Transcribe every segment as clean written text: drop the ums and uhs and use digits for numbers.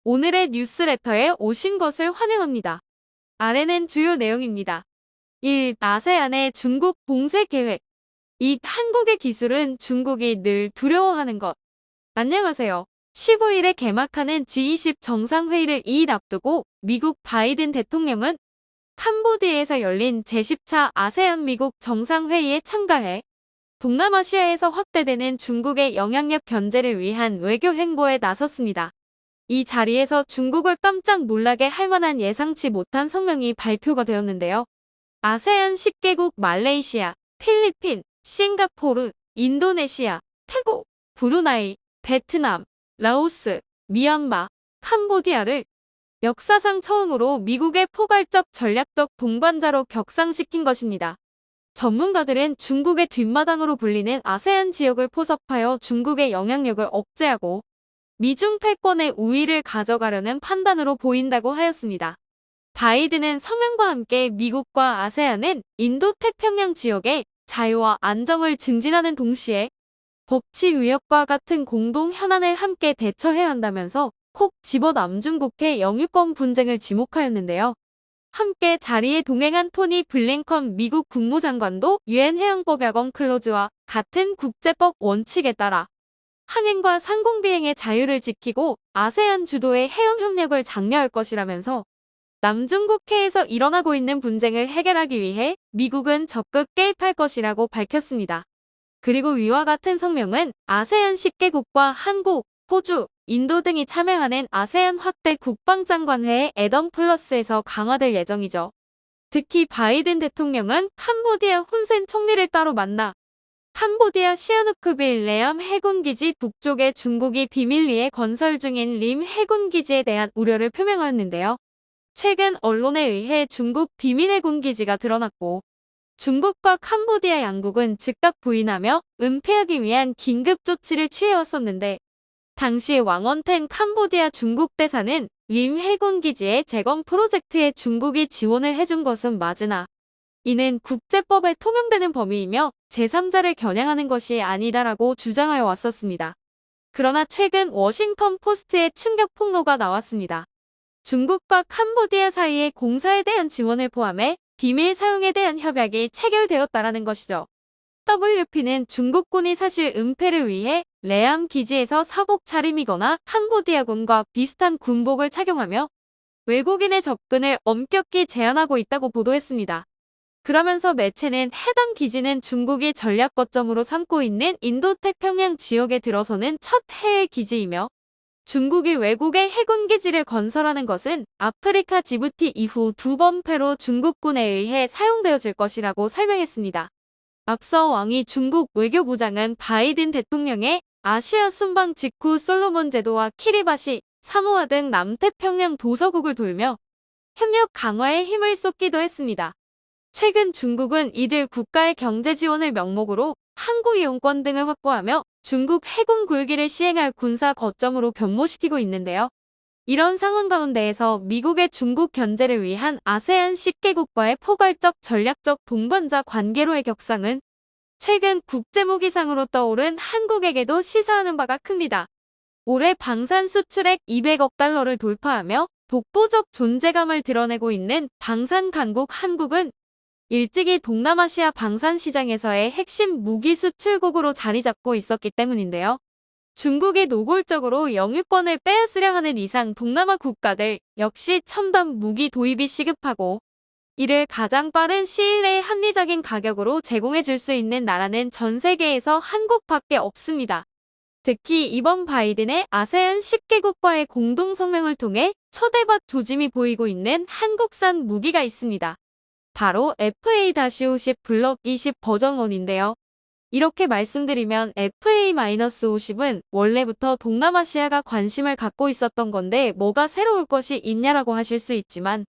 오늘의 뉴스레터에 오신 것을 환영합니다. 아래는 주요 내용입니다. 1. 아세안의 중국 봉쇄 계획. 2. 한국의 기술은 중국이 늘 두려워하는 것. 안녕하세요. 15일에 개막하는 G20 정상회의를 2일 앞두고 미국 바이든 대통령은 캄보디아에서 열린 제10차 아세안 미국 정상회의에 참가해 동남아시아에서 확대되는 중국의 영향력 견제를 위한 외교 행보에 나섰습니다. 이 자리에서 중국을 깜짝 놀라게 할 만한 예상치 못한 성명이 발표가 되었는데요. 아세안 10개국 말레이시아, 필리핀, 싱가포르, 인도네시아, 태국, 브루나이, 베트남, 라오스, 미얀마, 캄보디아를 역사상 처음으로 미국의 포괄적 전략적 동반자로 격상시킨 것입니다. 전문가들은 중국의 뒷마당으로 불리는 아세안 지역을 포섭하여 중국의 영향력을 억제하고 미중 패권의 우위를 가져가려는 판단으로 보인다고 하였습니다. 바이든은 성명과 함께 미국과 아세안은 인도태평양 지역의 자유와 안정을 증진하는 동시에 법치 위협과 같은 공동 현안을 함께 대처해야 한다면서 콕 집어 남중국해 영유권 분쟁을 지목하였는데요. 함께 자리에 동행한 토니 블링컨 미국 국무장관도 유엔 해양법 약관 클로즈와 같은 국제법 원칙에 따라 항행과 상공비행의 자유를 지키고 아세안 주도의 해양 협력을 장려할 것이라면서 남중국해에서 일어나고 있는 분쟁을 해결하기 위해 미국은 적극 개입할 것이라고 밝혔습니다. 그리고 위와 같은 성명은 아세안 10개국과 한국, 호주, 인도 등이 참여하는 아세안 확대 국방장관회의 애덤 플러스에서 강화될 예정이죠. 특히 바이든 대통령은 캄보디아 훈센 총리를 따로 만나 캄보디아 시아누크빌 레암 해군기지 북쪽에 중국이 비밀리에 건설 중인 림 해군기지에 대한 우려를 표명하였는데요. 최근 언론에 의해 중국 비밀해군기지가 드러났고 중국과 캄보디아 양국은 즉각 부인하며 은폐하기 위한 긴급 조치를 취해왔었는데 당시 왕원텐 캄보디아 중국 대사는 림 해군기지의 재건 프로젝트에 중국이 지원을 해준 것은 맞으나 이는 국제법에 통용되는 범위이며 제3자를 겨냥하는 것이 아니다라고 주장하여 왔었습니다. 그러나 최근 워싱턴 포스트에 충격 폭로가 나왔습니다. 중국과 캄보디아 사이의 공사에 대한 지원을 포함해 비밀 사용에 대한 협약이 체결되었다라는 것이죠. WP는 중국군이 사실 은폐를 위해 레암 기지에서 사복 차림이거나 캄보디아군과 비슷한 군복을 착용하며 외국인의 접근을 엄격히 제한하고 있다고 보도했습니다. 그러면서 매체는 해당 기지는 중국이 전략 거점으로 삼고 있는 인도태평양 지역에 들어서는 첫 해외 기지이며 중국이 외국의 해군기지를 건설하는 것은 아프리카 지부티 이후 두 번패로 중국군에 의해 사용되어질 것이라고 설명했습니다. 앞서 왕이 중국 외교부장은 바이든 대통령의 아시아 순방 직후 솔로몬 제도와 키리바시, 사모아 등 남태평양 도서국을 돌며 협력 강화에 힘을 쏟기도 했습니다. 최근 중국은 이들 국가의 경제 지원을 명목으로 항구 이용권 등을 확보하며 중국 해군 굴기를 시행할 군사 거점으로 변모시키고 있는데요. 이런 상황 가운데에서 미국의 중국 견제를 위한 아세안 10개국과의 포괄적 전략적 동반자 관계로의 격상은 최근 국제무기상으로 떠오른 한국에게도 시사하는 바가 큽니다. 올해 방산 수출액 200억 달러를 돌파하며 독보적 존재감을 드러내고 있는 방산 강국 한국은 일찍이 동남아시아 방산 시장에서의 핵심 무기 수출국으로 자리 잡고 있었기 때문인데요. 중국이 노골적으로 영유권을 빼앗으려 하는 이상 동남아 국가들 역시 첨단 무기 도입이 시급하고 이를 가장 빠른 시일 내에 합리적인 가격으로 제공해 줄 수 있는 나라는 전 세계에서 한국밖에 없습니다. 특히 이번 바이든의 아세안 10개국과의 공동성명을 통해 초대박 조짐이 보이고 있는 한국산 무기가 있습니다. 바로 FA-50 블럭 20 버전 1인데요. 이렇게 말씀드리면 FA-50은 원래부터 동남아시아가 관심을 갖고 있었던 건데 뭐가 새로울 것이 있냐라고 하실 수 있지만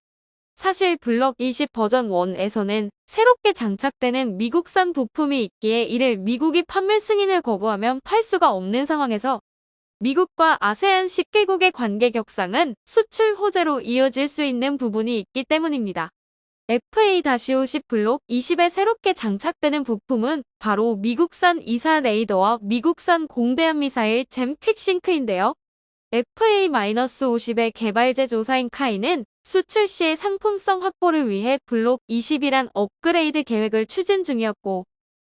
사실 블럭 20 버전 1에서는 새롭게 장착되는 미국산 부품이 있기에 이를 미국이 판매 승인을 거부하면 팔 수가 없는 상황에서 미국과 아세안 10개국의 관계 격상은 수출 호재로 이어질 수 있는 부분이 있기 때문입니다. FA-50 블록 20에 새롭게 장착되는 부품은 바로 미국산 2사 레이더와 미국산 공대함 미사일 잼 퀵싱크인데요. FA-50의 개발 제조사인 카이는 수출 시의 상품성 확보를 위해 블록 20이란 업그레이드 계획을 추진 중이었고,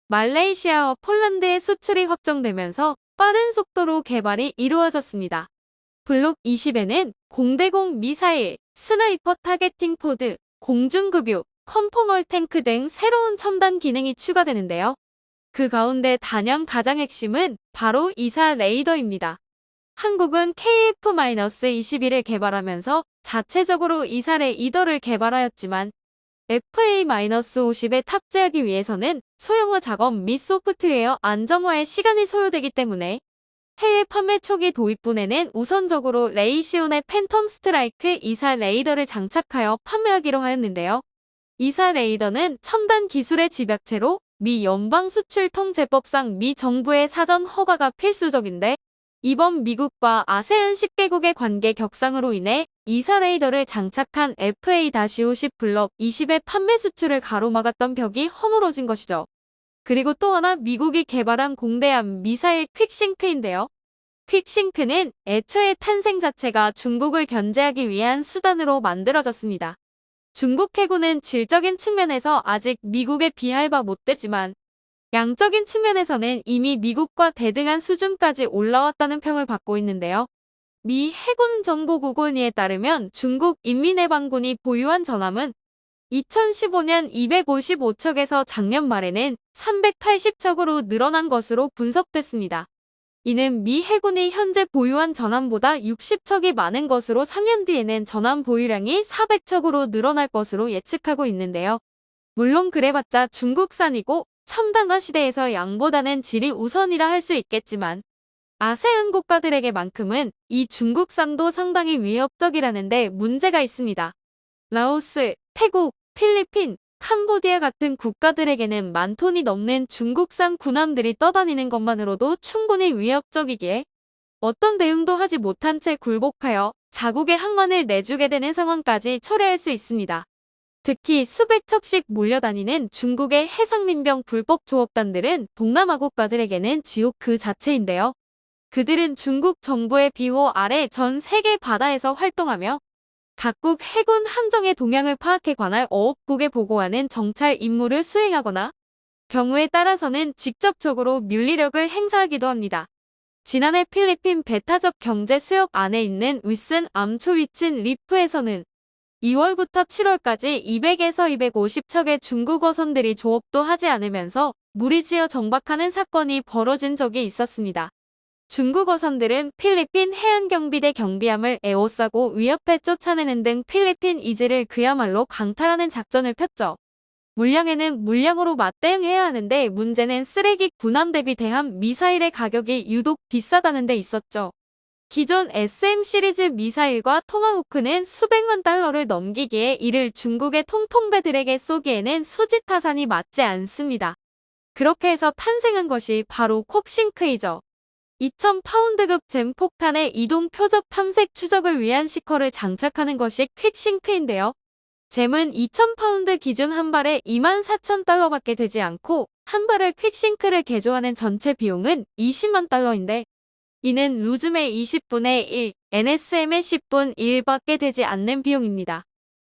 말레이시아와 폴란드의 수출이 확정되면서 빠른 속도로 개발이 이루어졌습니다. 블록 20에는 공대공 미사일, 스나이퍼 타겟팅 포드, 공중급유, 컨포멀 탱크 등 새로운 첨단 기능이 추가되는데요. 그 가운데 단연 가장 핵심은 바로 이사 레이더입니다. 한국은 KF-21을 개발하면서 자체적으로 이사 레이더를 개발하였지만 FA-50에 탑재하기 위해서는 소형화 작업 및 소프트웨어 안정화에 시간이 소요되기 때문에 해외 판매 초기 도입분에는 우선적으로 레이시온의 팬텀 스트라이크 이사 레이더를 장착하여 판매하기로 하였는데요. 이사 레이더는 첨단 기술의 집약체로 미 연방수출통제법상 미 정부의 사전 허가가 필수적인데, 이번 미국과 아세안 10개국의 관계 격상으로 인해 이사 레이더를 장착한 FA-50 블록 20의 판매 수출을 가로막았던 벽이 허물어진 것이죠. 그리고 또 하나 미국이 개발한 공대함 미사일 퀵싱크인데요. 퀵싱크는 애초에 탄생 자체가 중국을 견제하기 위한 수단으로 만들어졌습니다. 중국 해군은 질적인 측면에서 아직 미국에 비할 바 못되지만 양적인 측면에서는 이미 미국과 대등한 수준까지 올라왔다는 평을 받고 있는데요. 미 해군 정보국원위에 따르면 중국 인민해방군이 보유한 전함은 2015년 255척에서 작년 말에는 380척으로 늘어난 것으로 분석됐습니다. 이는 미 해군이 현재 보유한 전함보다 60척이 많은 것으로 3년 뒤에는 전함 보유량이 400척으로 늘어날 것으로 예측하고 있는데요. 물론 그래봤자 중국산이고 첨단화 시대에서 양보다는 질이 우선이라 할 수 있겠지만 아세안 국가들에게만큼은 이 중국산도 상당히 위협적이라는데 문제가 있습니다. 라오스, 태국, 필리핀, 캄보디아 같은 국가들에게는 만 톤이 넘는 중국산 군함들이 떠다니는 것만으로도 충분히 위협적이기에 어떤 대응도 하지 못한 채 굴복하여 자국의 항만을 내주게 되는 상황까지 초래할 수 있습니다. 특히 수백 척씩 몰려다니는 중국의 해상민병 불법 조업단들은 동남아 국가들에게는 지옥 그 자체인데요. 그들은 중국 정부의 비호 아래 전 세계 바다에서 활동하며 각국 해군 함정의 동향을 파악해 관할 어업국에 보고하는 정찰 임무를 수행하거나 경우에 따라서는 직접적으로 윤리력을 행사하기도 합니다. 지난해 필리핀 배타적 경제 수역 안에 있는 위슨 암초위친 리프에서는 2월부터 7월까지 200에서 250척의 중국 어선들이 조업도 하지 않으면서 무리지어 정박하는 사건이 벌어진 적이 있었습니다. 중국 어선들은 필리핀 해안경비대 경비함을 에워싸고 위협해 쫓아내는 등 필리핀 이즈를 그야말로 강탈하는 작전을 폈죠. 물량에는 물량으로 맞대응해야 하는데 문제는 쓰레기 군함 대비 대함 미사일의 가격이 유독 비싸다는 데 있었죠. 기존 SM 시리즈 미사일과 토마호크는 수백만 달러를 넘기기에 이를 중국의 통통배들에게 쏘기에는 수지타산이 맞지 않습니다. 그렇게 해서 탄생한 것이 바로 퀵싱크이죠. 2000파운드급 젠 폭탄의 이동 표적 탐색 추적을 위한 시커를 장착하는 것이 퀵싱크인데요. 잼은 2000파운드 기준 한 발에 24,000달러밖에 되지 않고 한 발을 퀵싱크를 개조하는 전체 비용은 20만 달러인데 이는 루즘의 20분의 1, NSM의 10분 1밖에 되지 않는 비용입니다.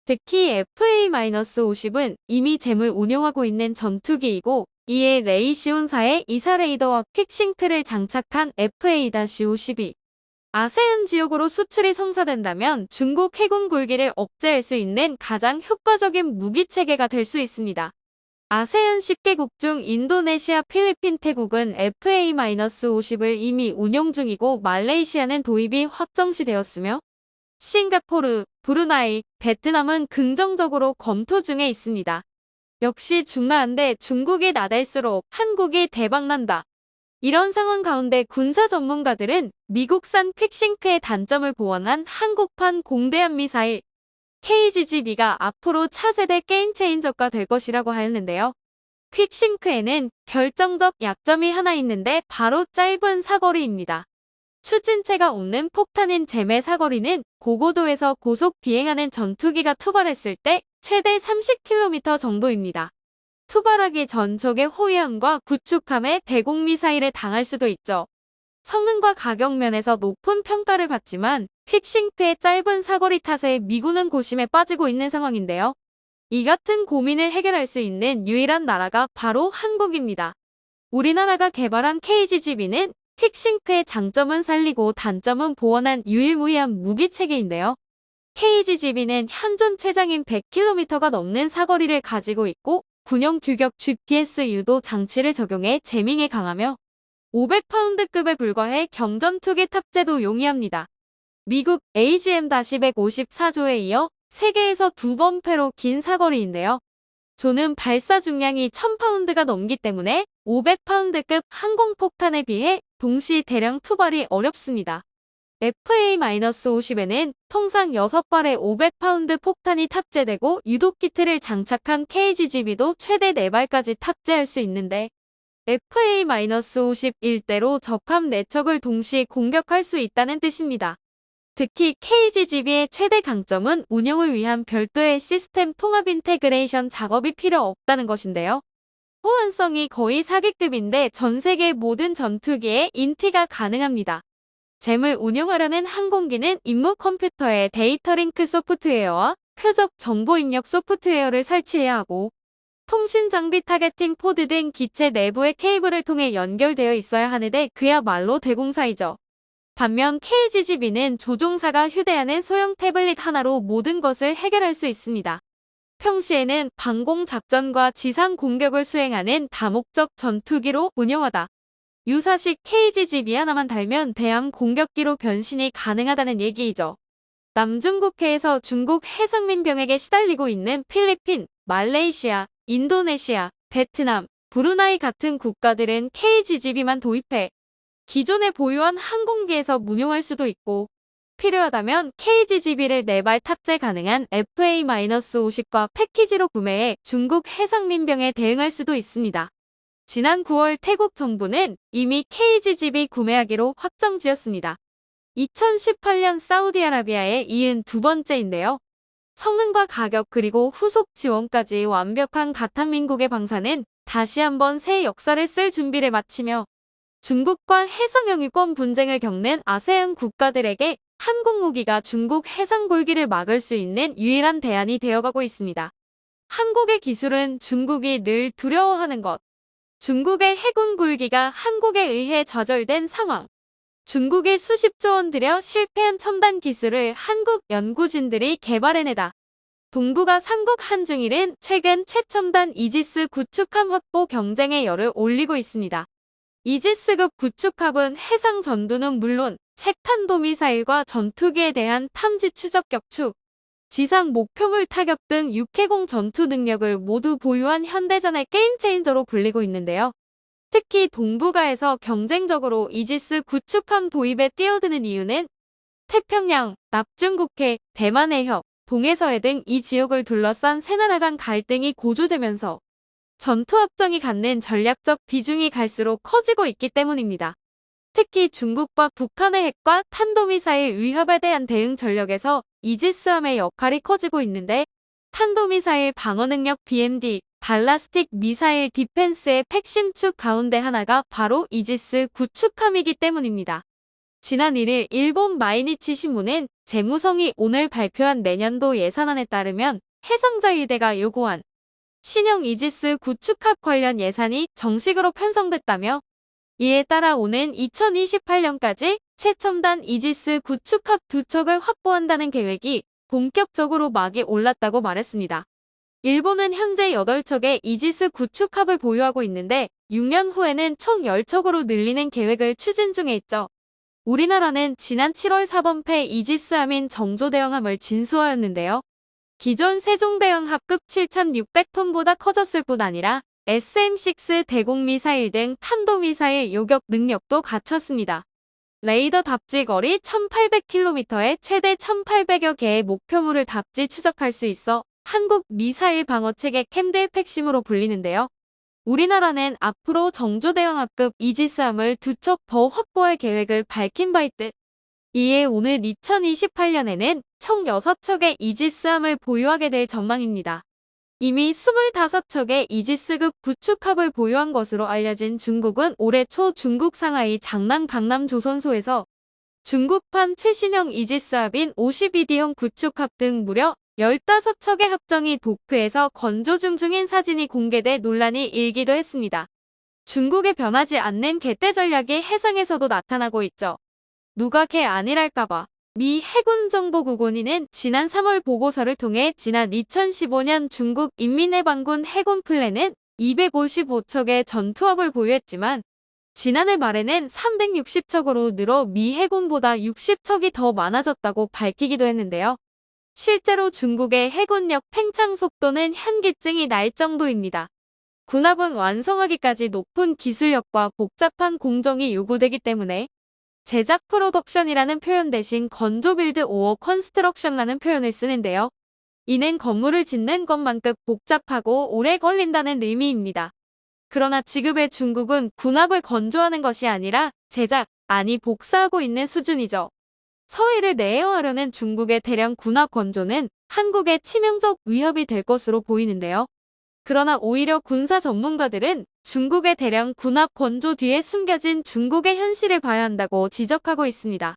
특히 FA-50은 이미 잼을 운용하고 있는 전투기이고 이에 레이시온사의 이사 레이더와 퀵싱크를 장착한 FA-52. 아세안 지역으로 수출이 성사된다면 중국 해군 굴기를 억제할 수 있는 가장 효과적인 무기체계가 될 수 있습니다. 아세안 10개국 중 인도네시아, 필리핀, 태국은 FA-50을 이미 운용 중이고 말레이시아는 도입이 확정시되었으며 싱가포르, 브루나이, 베트남은 긍정적으로 검토 중에 있습니다. 역시 중나한데 중국이 나댈수록 한국이 대박난다. 이런 상황 가운데 군사 전문가들은 미국산 퀵싱크의 단점을 보완한 한국판 공대함 미사일 KGB-B가 앞으로 차세대 게임체인저가 될 것이라고 하였는데요. 퀵싱크에는 결정적 약점이 하나 있는데 바로 짧은 사거리입니다. 추진체가 없는 폭탄인 잼의 사거리는 고고도에서 고속 비행하는 전투기가 투발했을 때 최대 30km 정도입니다. 투발하기 전 적의 호위함과 구축함에 대공미사일에 당할 수도 있죠. 성능과 가격 면에서 높은 평가를 받지만 퀵싱크의 짧은 사거리 탓에 미군은 고심에 빠지고 있는 상황인데요. 이 같은 고민을 해결할 수 있는 유일한 나라가 바로 한국입니다. 우리나라가 개발한 KGGB는 퀵싱크의 장점은 살리고 단점은 보완한 유일무이한 무기체계인데요. KGGB는 현존 최장인 100km가 넘는 사거리를 가지고 있고 군용 규격 GPS 유도 장치를 적용해 재밍에 강하며 500파운드급에 불과해 경전투기 탑재도 용이합니다. 미국 AGM-154조에 이어 세계에서 두 번째로 긴 사거리인데요. 조는 발사 중량이 1000파운드가 넘기 때문에 500파운드급 항공폭탄에 비해 동시 대량 투발이 어렵습니다. FA-50에는 통상 6발의 500파운드 폭탄이 탑재되고 유도키트를 장착한 KGGB도 최대 4발까지 탑재할 수 있는데 FA-51대로 적함 4척을 동시에 공격할 수 있다는 뜻입니다. 특히 KGGB의 최대 강점은 운영을 위한 별도의 시스템 통합 인테그레이션 작업이 필요 없다는 것인데요. 호환성이 거의 사기급인데 전 세계 모든 전투기에 인티가 가능합니다. 잼을 운용하려는 항공기는 임무 컴퓨터에 데이터 링크 소프트웨어와 표적 정보 입력 소프트웨어를 설치해야 하고 통신 장비 타겟팅 포드 등 기체 내부의 케이블을 통해 연결되어 있어야 하는데 그야말로 대공사이죠. 반면 KGGB는 조종사가 휴대하는 소형 태블릿 하나로 모든 것을 해결할 수 있습니다. 평시에는 방공 작전과 지상 공격을 수행하는 다목적 전투기로 운영하다. 유사식 KGGB 하나만 달면 대함 공격기로 변신이 가능하다는 얘기이죠. 남중국해에서 중국 해상민병에게 시달리고 있는 필리핀, 말레이시아, 인도네시아, 베트남, 브루나이 같은 국가들은 KGGB만 도입해 기존에 보유한 항공기에서 운용할 수도 있고 필요하다면 KGGB를 4발 탑재 가능한 FA-50과 패키지로 구매해 중국 해상민병에 대응할 수도 있습니다. 지난 9월 태국 정부는 이미 KGGB 구매하기로 확정지었습니다. 2018년 사우디아라비아에 이은 두 번째인데요. 성능과 가격 그리고 후속 지원까지 완벽한 가탄민국의 방사는 다시 한번 새 역사를 쓸 준비를 마치며 중국과 해상영유권 분쟁을 겪는 아세안 국가들에게 한국 무기가 중국 해상 골기를 막을 수 있는 유일한 대안이 되어가고 있습니다. 한국의 기술은 중국이 늘 두려워하는 것. 중국의 해군 굴기가 한국에 의해 저절된 상황. 중국이 수십조 원 들여 실패한 첨단 기술을 한국 연구진들이 개발해내다. 동북아 삼국 한중일은 최근 최첨단 이지스 구축함 확보 경쟁의 열을 올리고 있습니다. 이지스급 구축함은 해상 전투는 물론 핵탄도미사일과 전투기에 대한 탐지 추적 격추, 지상 목표물 타격 등 육해공 전투 능력을 모두 보유한 현대전의 게임체인저로 불리고 있는데요. 특히 동북아에서 경쟁적으로 이지스 구축함 도입에 뛰어드는 이유는 태평양, 남중국해, 대만 해협, 동해서해 등 이 지역을 둘러싼 세 나라 간 갈등이 고조되면서 전투합정이 갖는 전략적 비중이 갈수록 커지고 있기 때문입니다. 특히 중국과 북한의 핵과 탄도미사일 위협에 대한 대응 전력에서 이지스함의 역할이 커지고 있는데 탄도미사일 방어능력 BMD, 발라스틱 미사일 디펜스의 핵심축 가운데 하나가 바로 이지스 구축함이기 때문입니다. 지난 1일 일본 마이니치 신문은 재무성이 오늘 발표한 내년도 예산안에 따르면 해상자위대가 요구한 신형 이지스 구축함 관련 예산이 정식으로 편성됐다며 이에 따라 오는 2028년까지 최첨단 이지스 구축함 2척을 확보한다는 계획이 본격적으로 막이 올랐다고 말했습니다. 일본은 현재 8척의 이지스 구축함을 보유하고 있는데 6년 후에는 총 10척으로 늘리는 계획을 추진 중에 있죠. 우리나라는 지난 7월 4번패 이지스함인 정조대왕함을 진수하였는데요. 기존 세종대왕합급 7,600톤보다 커졌을 뿐 아니라 SM-6 대공미사일 등 탄도미사일 요격 능력도 갖췄습니다. 레이더 답지 거리 1,800km에 최대 1,800여 개의 목표물을 답지 추적할 수 있어 한국 미사일 방어체계 캠드의 핵심으로 불리는데요. 우리나라는 앞으로 정조대왕합급 이지스함을 2척 더 확보할 계획을 밝힌 바 있듯 이에 오늘 2028년에는 총 6척의 이지스함을 보유하게 될 전망입니다. 이미 25척의 이지스급 구축함을 보유한 것으로 알려진 중국은 올해 초 중국 상하이 장남 강남 조선소에서 중국판 최신형 이지스합인 52D형 구축함 등 무려 15척의 합정이 도크에서 건조 중인 사진이 공개돼 논란이 일기도 했습니다. 중국의 변하지 않는 개떼 전략이 해상에서도 나타나고 있죠. 누가 개 아니랄까봐. 미 해군정보국원인은 지난 3월 보고서를 통해 지난 2015년 중국 인민해방군 해군 플랜은 255척의 전투함을 보유했지만 지난해 말에는 360척으로 늘어 미 해군보다 60척이 더 많아졌다고 밝히기도 했는데요. 실제로 중국의 해군력 팽창 속도는 현기증이 날 정도입니다. 군함은 완성하기까지 높은 기술력과 복잡한 공정이 요구되기 때문에 제작 프로덕션이라는 표현 대신 건조 빌드 오어 컨스트럭션이라는 표현을 쓰는데요. 이는 건물을 짓는 것만큼 복잡하고 오래 걸린다는 의미입니다. 그러나 지금의 중국은 군함을 건조하는 것이 아니라 제작, 아니 복사하고 있는 수준이죠. 서해를 내어하려는 중국의 대량 군함 건조는 한국에 치명적 위협이 될 것으로 보이는데요. 그러나 오히려 군사 전문가들은 중국의 대량 군함 건조 뒤에 숨겨진 중국의 현실을 봐야 한다고 지적하고 있습니다.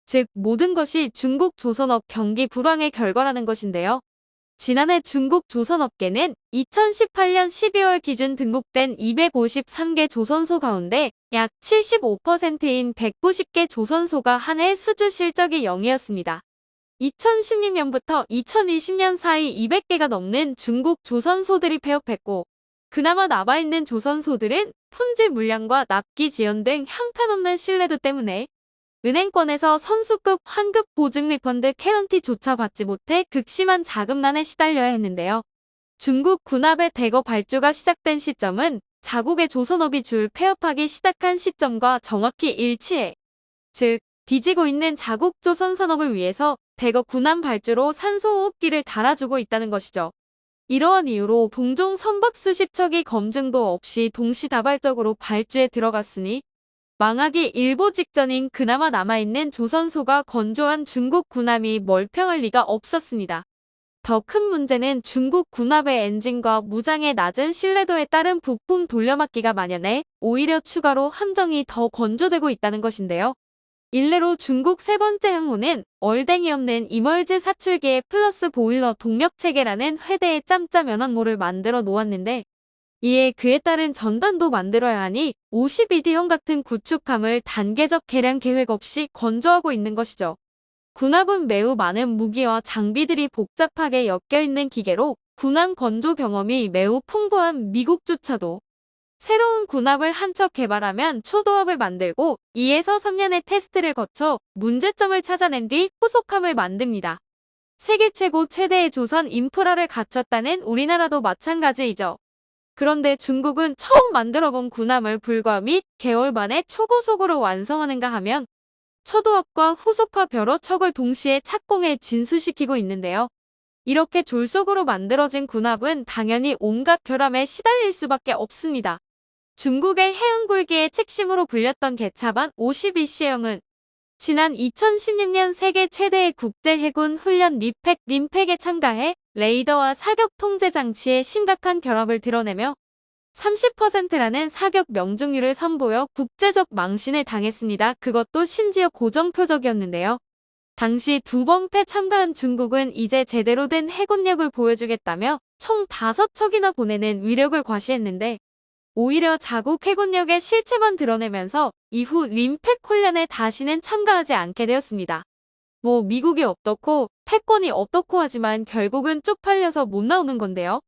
즉, 모든 것이 중국 조선업 경기 불황의 결과라는 것인데요. 지난해 중국 조선업계는 2018년 12월 기준 등록된 253개 조선소 가운데 약 75%인 190개 조선소가 한 해 수주 실적이 0이었습니다. 2016년부터 2020년 사이 200개가 넘는 중국 조선소들이 폐업했고 그나마 남아있는 조선소들은 품질 물량과 납기 지연 등 형편없는 신뢰도 때문에 은행권에서 선수급 환급 보증 리펀드 캐런티조차 받지 못해 극심한 자금난에 시달려야 했는데요. 중국 군함의 대거 발주가 시작된 시점은 자국의 조선업이 줄 폐업하기 시작한 시점과 정확히 일치해 즉 뒤지고 있는 자국 조선 산업을 위해서 대거 군함 발주로 산소호흡기를 달아주고 있다는 것이죠. 이러한 이유로 동종 선박 수십 척이 검증도 없이 동시다발적으로 발주에 들어갔으니 망하기 일보 직전인 그나마 남아있는 조선소가 건조한 중국 군함이 멀쩡할 리가 없었습니다. 더 큰 문제는 중국 군함의 엔진과 무장의 낮은 신뢰도에 따른 부품 돌려막기가 만연해 오히려 추가로 함정이 더 건조되고 있다는 것인데요. 일례로 중국 세 번째 항모는 얼댕이 없는 이멀즈 사출기에 플러스 보일러 동력체계라는 회대의 짬짜 면항모를 만들어 놓았는데 이에 그에 따른 전단도 만들어야 하니 52D형 같은 구축함을 단계적 개량 계획 없이 건조하고 있는 것이죠. 군함은 매우 많은 무기와 장비들이 복잡하게 엮여있는 기계로 군함 건조 경험이 매우 풍부한 미국조차도 새로운 군함을 한 척 개발하면 초도합을 만들고 2에서 3년의 테스트를 거쳐 문제점을 찾아낸 뒤 후속함을 만듭니다. 세계 최대의 조선 인프라를 갖췄다는 우리나라도 마찬가지이죠. 그런데 중국은 처음 만들어본 군함을 불과 몇 개월 만에 초고속으로 완성하는가 하면 초도합과 후속화 여러 척을 동시에 착공해 진수시키고 있는데요. 이렇게 졸속으로 만들어진 군함은 당연히 온갖 결함에 시달릴 수밖에 없습니다. 중국의 해운굴기의 책심으로 불렸던 개차반 52C형은 지난 2016년 세계 최대의 국제해군 훈련 림팩에 참가해 레이더와 사격 통제 장치의 심각한 결함을 드러내며 30%라는 사격 명중률을 선보여 국제적 망신을 당했습니다. 그것도 심지어 고정표적이었는데요. 당시 2번 참가한 중국은 이제 제대로 된 해군력을 보여주겠다며 총 5척이나 보내는 위력을 과시했는데 오히려 자국 해군력의 실체만 드러내면서 이후 림팩 훈련에 다시는 참가하지 않게 되었습니다. 미국이 어떻고 패권이 어떻고 하지만 결국은 쪽팔려서 못 나오는 건데요.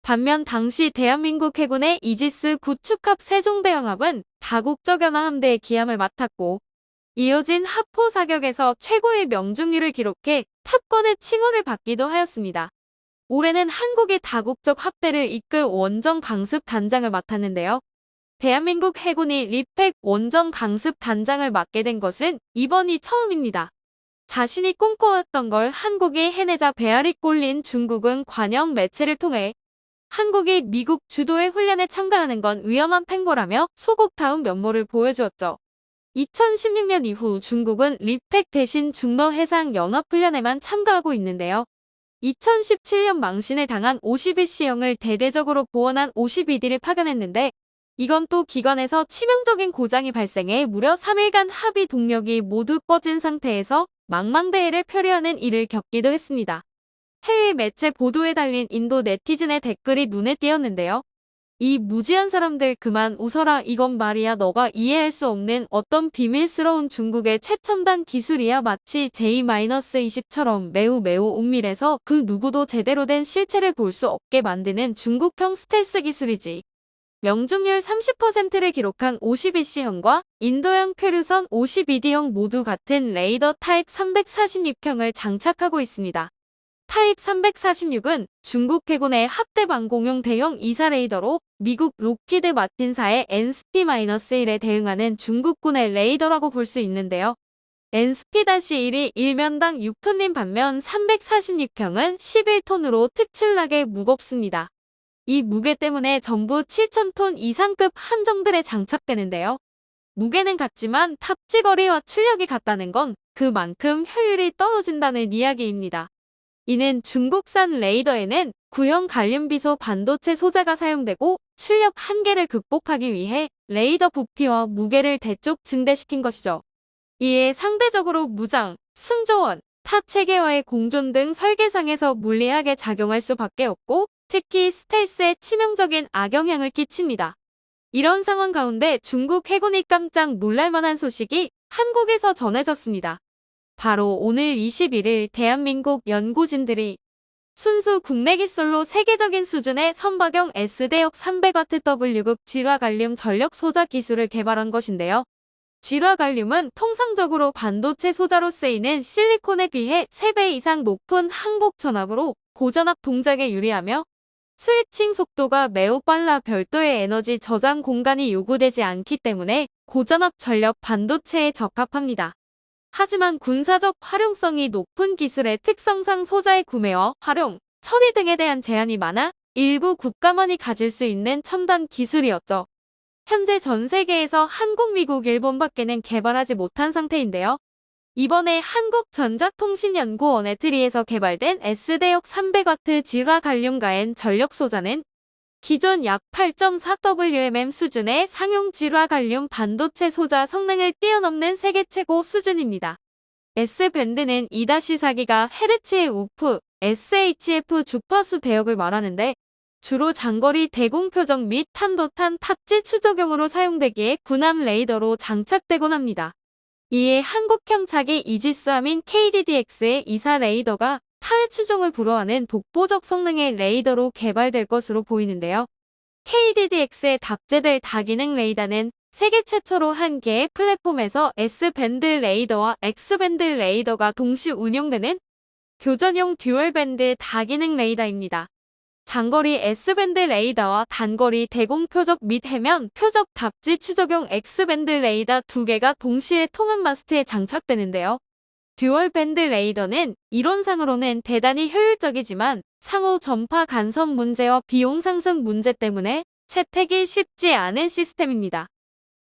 반면 당시 대한민국 해군의 이지스 구축합 세종대왕합은 다국적 연합 함대의 기함을 맡았고 이어진 하포 사격에서 최고의 명중률을 기록해 탑건의 칭호를 받기도 하였습니다. 올해는 한국이 다국적 합대를 이끌 원정 강습 단장을 맡았는데요. 대한민국 해군이 림팩 원정 강습 단장을 맡게 된 것은 이번이 처음입니다. 자신이 꿈꿔왔던 걸 한국이 해내자 배알이 꼴린 중국은 관영 매체를 통해 한국이 미국 주도의 훈련에 참가하는 건 위험한 팽보라며 소국다운 면모를 보여주었죠. 2016년 이후 중국은 림팩 대신 중러 해상 연합훈련에만 참가하고 있는데요. 2017년 망신을 당한 51C형을 대대적으로 보완한 52D를 파견했는데 이건 또 기관에서 치명적인 고장이 발생해 무려 3일간 합의 동력이 모두 꺼진 상태에서 망망대해를 표류하는 일을 겪기도 했습니다. 해외 매체 보도에 달린 인도 네티즌의 댓글이 눈에 띄었는데요. 이 무지한 사람들 그만 웃어라. 이건 말이야 너가 이해할 수 없는 어떤 비밀스러운 중국의 최첨단 기술이야. 마치 J-20처럼 매우 엄밀해서 그 누구도 제대로 된 실체를 볼 수 없게 만드는 중국형 스텔스 기술이지. 명중률 30%를 기록한 52C형과 인도형 표류선 52D형 모두 같은 레이더 타입 346형을 장착하고 있습니다. 타입 346은 중국 해군의 합대방공용 대형 이사 레이더로 미국 록히드 마틴사의 NSP-1에 대응하는 중국군의 레이더라고 볼 수 있는데요. NSP-1이 일면당 6톤인 반면 346형은 11톤으로 특출나게 무겁습니다. 이 무게 때문에 전부 7,000톤 이상급 함정들에 장착되는데요. 무게는 같지만 탑재 거리와 출력이 같다는 건 그만큼 효율이 떨어진다는 이야기입니다. 이는 중국산 레이더에는 구형 갈륨비소 반도체 소자가 사용되고 출력 한계를 극복하기 위해 레이더 부피와 무게를 대폭 증대시킨 것이죠. 이에 상대적으로 무장, 승조원, 타 체계와의 공존 등 설계상에서 물리하게 작용할 수밖에 없고 특히 스텔스에 치명적인 악영향을 끼칩니다. 이런 상황 가운데 중국 해군이 깜짝 놀랄만한 소식이 한국에서 전해졌습니다. 바로 오늘 21일 대한민국 연구진들이 순수 국내 기술로 세계적인 수준의 선박용 S대역 300W급 질화갈륨 전력 소자 기술을 개발한 것인데요. 질화갈륨은 통상적으로 반도체 소자로 쓰이는 실리콘에 비해 3배 이상 높은 항복 전압으로 고전압 동작에 유리하며 스위칭 속도가 매우 빨라 별도의 에너지 저장 공간이 요구되지 않기 때문에 고전압 전력 반도체에 적합합니다. 하지만 군사적 활용성이 높은 기술의 특성상 소자의 구매와 활용, 처리 등에 대한 제한이 많아 일부 국가만이 가질 수 있는 첨단 기술이었죠. 현재 전 세계에서 한국, 미국, 일본밖에는 개발하지 못한 상태인데요. 이번에 한국전자통신연구원의 트리에서 개발된 S대역 300W 질화갈륨가엔 전력 소자는 기존 약 8.4Wmm 수준의 상용 질화갈륨 반도체 소자 성능을 뛰어넘는 세계 최고 수준입니다. S밴드는 2-4GHz의 우프, SHF 주파수 대역을 말하는데 주로 장거리 대공 표적 및 탄도탄 탑재 추적용으로 사용되기에 군함 레이더로 장착되곤 합니다. 이에 한국형 차기 이지스함인 KDDX의 이사 레이더가 타회 추종을 불허하는 독보적 성능의 레이더로 개발될 것으로 보이는데요. KDDX에 답재될 다기능 레이더는 세계 최초로 한 개의 플랫폼에서 S밴드 레이더와 X밴드 레이더가 동시 운용되는 교전용 듀얼밴드 다기능 레이더입니다. 장거리 S밴드 레이더와 단거리 대공 표적 및 해면 표적 답지 추적용 X밴드 레이더 2개가 동시에 통합 마스트에 장착되는데요. 듀얼밴드 레이더는 이론상으로는 대단히 효율적이지만 상호 전파 간섭 문제와 비용 상승 문제 때문에 채택이 쉽지 않은 시스템입니다.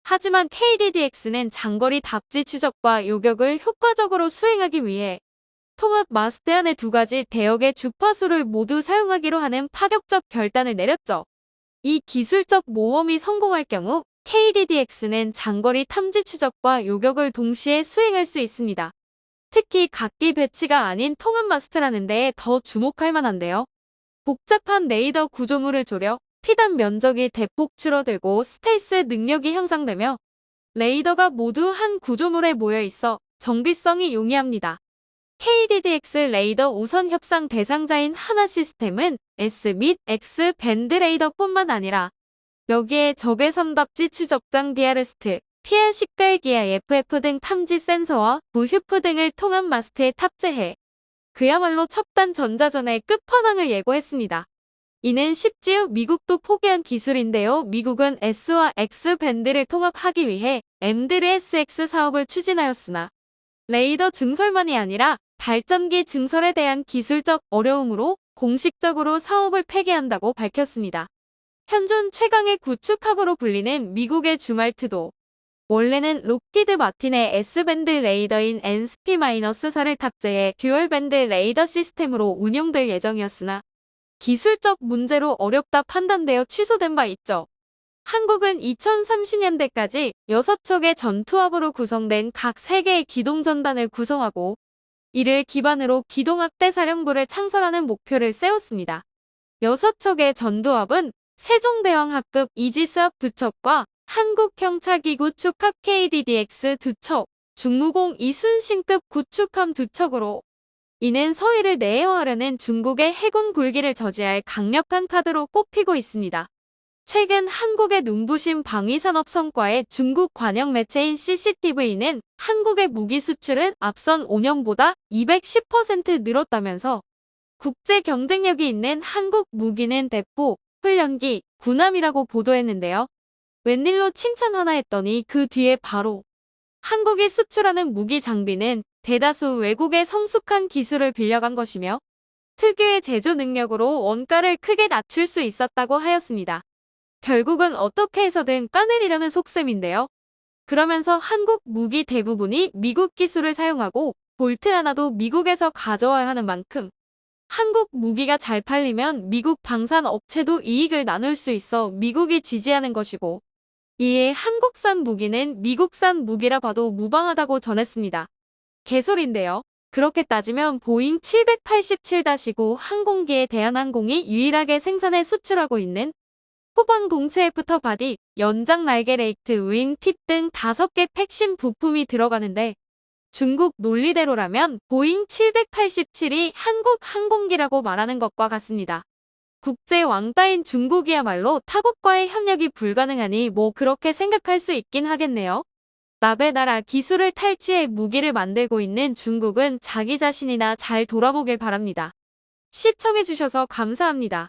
하지만 KDDX는 장거리 답지 추적과 요격을 효과적으로 수행하기 위해 통합 마스트 안에 2가지 대역의 주파수를 모두 사용하기로 하는 파격적 결단을 내렸죠. 이 기술적 모험이 성공할 경우 KDDX는 장거리 탐지 추적과 요격을 동시에 수행할 수 있습니다. 특히 각기 배치가 아닌 통합 마스트라는 데에 더 주목할 만한데요. 복잡한 레이더 구조물을 조려 피단 면적이 대폭 줄어들고 스텔스 능력이 향상되며 레이더가 모두 한 구조물에 모여 있어 정비성이 용이합니다. KDDX 레이더 우선 협상 대상자인 하나 시스템은 S 및 X 밴드 레이더뿐만 아니라 여기에 적외선 답지 추적장 BRST, PR 식별기와 FF 등 탐지 센서와 무휴프 등을 통합 마스트에 탑재해 그야말로 첨단 전자전의 끝판왕을 예고했습니다. 이는 십지우 미국도 포기한 기술인데요. 미국은 S와 X 밴드를 통합하기 위해 MDR-SX 사업을 추진하였으나 레이더 증설만이 아니라 발전기 증설에 대한 기술적 어려움으로 공식적으로 사업을 폐기한다고 밝혔습니다. 현존 최강의 구축합으로 불리는 미국의 주말트도 원래는 록히드 마틴의 S밴드 레이더인 NSP-4를 탑재해 듀얼밴드 레이더 시스템으로 운용될 예정이었으나 기술적 문제로 어렵다 판단되어 취소된 바 있죠. 한국은 2030년대까지 6척의 전투함으로 구성된 각 3개의 기동전단을 구성하고 이를 기반으로 기동합대사령부를 창설하는 목표를 세웠습니다. 6척의 전투함은 세종대왕하급 이지스함 2척과 한국형차기 구축함 KDDX 2척, 중무공 이순신급 구축함 2척으로 이는 서해를 내어하려는 중국의 해군 굴기를 저지할 강력한 카드로 꼽히고 있습니다. 최근 한국의 눈부신 방위산업 성과에 중국 관영 매체인 CCTV는 한국의 무기 수출은 앞선 5년보다 210% 늘었다면서 국제 경쟁력이 있는 한국 무기는 대포, 훈련기, 군함이라고 보도했는데요. 웬일로 칭찬하나 했더니 그 뒤에 바로 한국이 수출하는 무기 장비는 대다수 외국의 성숙한 기술을 빌려간 것이며 특유의 제조 능력으로 원가를 크게 낮출 수 있었다고 하였습니다. 결국은 어떻게 해서든 까내리려는 속셈인데요. 그러면서 한국 무기 대부분이 미국 기술을 사용하고 볼트 하나도 미국에서 가져와야 하는 만큼 한국 무기가 잘 팔리면 미국 방산 업체도 이익을 나눌 수 있어 미국이 지지하는 것이고 이에 한국산 무기는 미국산 무기라 봐도 무방하다고 전했습니다. 개소리인데요. 그렇게 따지면 보잉 787-9 항공기에 대한항공이 유일하게 생산해 수출하고 있는 후방 동체 애프터 바디, 연장 날개 레이트, 윙 팁 등 5개 핵심 부품이 들어가는데 중국 논리대로라면 보잉 787이 한국 항공기라고 말하는 것과 같습니다. 국제 왕따인 중국이야말로 타국과의 협력이 불가능하니 뭐 그렇게 생각할 수 있긴 하겠네요. 남의 나라 기술을 탈취해 무기를 만들고 있는 중국은 자기 자신이나 잘 돌아보길 바랍니다. 시청해주셔서 감사합니다.